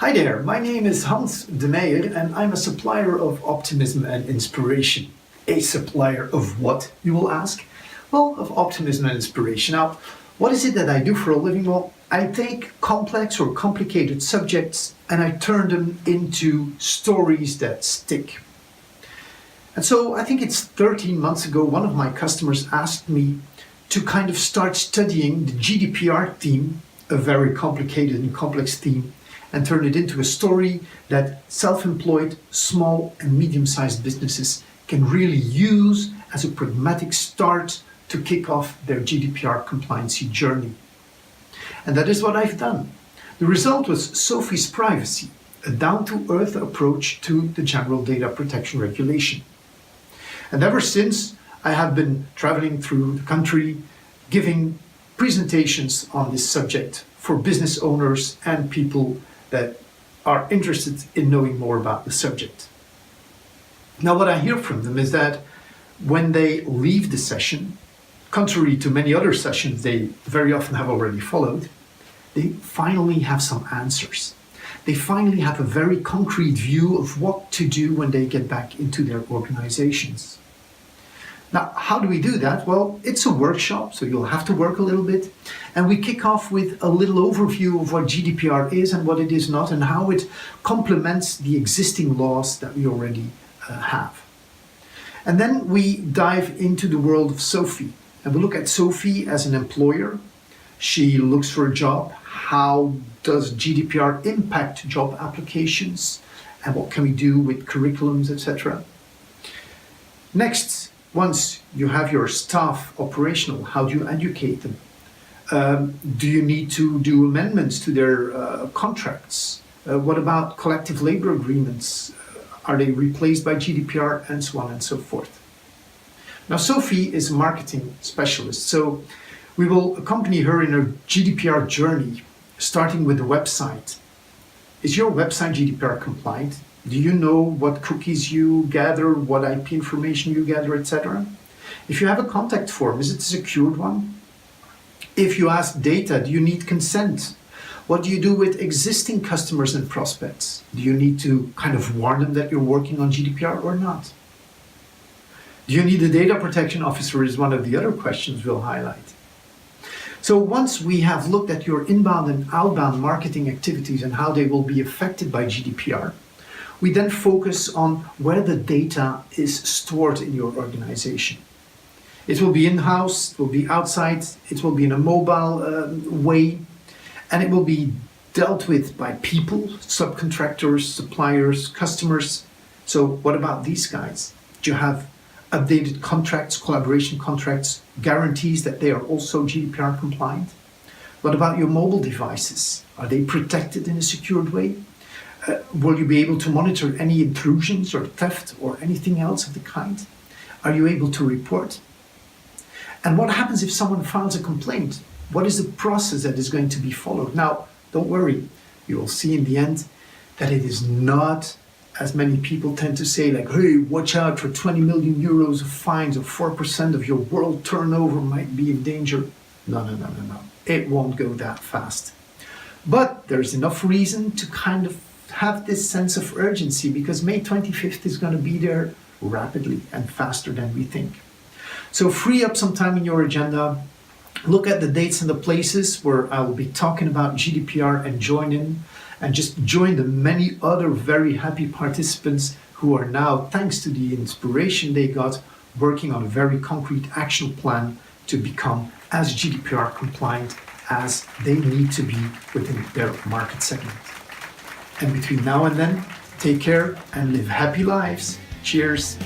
Hi there, my name is Hans de Meijer and I'm a supplier of optimism and inspiration. A supplier of what, you will ask? Well, of optimism and inspiration. Now, what is it that I do for a living? Well, I take complex or complicated subjects and I turn them into stories that stick. And so I think it's 13 months ago, one of my customers asked me to kind of start studying the GDPR theme, a very complicated and complex theme, and turn it into a story that self-employed, small and medium-sized businesses can really use as a pragmatic start to kick off their GDPR compliancy journey. And that is what I've done. The result was Sophie's Privacy, a down-to-earth approach to the General Data Protection Regulation. And ever since, I have been traveling through the country, giving presentations on this subject for business owners and people that are interested in knowing more about the subject. Now, what I hear from them is that when they leave the session, contrary to many other sessions they very often have already followed, they finally have some answers. They finally have a very concrete view of what to do when they get back into their organizations. Now, how do we do that? Well, it's a workshop, so you'll have to work a little bit. And we kick off with a little overview of what GDPR is and what it is not, and how it complements the existing laws that we already have. And then we dive into the world of Sophie. And we look at Sophie as an employer. She looks for a job. How does GDPR impact job applications? And what can we do with curriculums, etc.? Next, once you have your staff operational, how do you educate them? Do you need to do amendments to their contracts? What about collective labor agreements? Are they replaced by GDPR, and so on and so forth? Now, Sophie is a marketing specialist, so we will accompany her in her GDPR journey, starting with the website. Is your website GDPR compliant? Do you know what cookies you gather, what IP information you gather, etc.? If you have a contact form, is it a secured one? If you ask data, do you need consent? What do you do with existing customers and prospects? Do you need to kind of warn them that you're working on GDPR or not? Do you need a data protection officer is one of the other questions we'll highlight. So once we have looked at your inbound and outbound marketing activities and how they will be affected by GDPR, we then focus on where the data is stored in your organization. It will be in-house, it will be outside, it will be in a mobile way, and it will be dealt with by people, subcontractors, suppliers, customers. So what about these guys? Do you have updated contracts, collaboration contracts, guarantees that they are also GDPR compliant? What about your mobile devices? Are they protected in a secured way? Will you be able to monitor any intrusions or theft or anything else of the kind? Are you able to report? And what happens if someone files a complaint? What is the process that is going to be followed? Now, don't worry, you will see in the end that it is not, as many people tend to say, like, hey, watch out for 20 million euros of fines, or 4% of your world turnover might be in danger. No. It won't go that fast. But there's enough reason to kind of have this sense of urgency, because May 25th is going to be there rapidly and faster than we think. So free up some time in your agenda, look at the dates and the places where I will be talking about GDPR, and join in, and just join the many other very happy participants who are now, thanks to the inspiration they got, working on a very concrete action plan to become as GDPR compliant as they need to be within their market segment. And between now and then, take care and live happy lives. Cheers.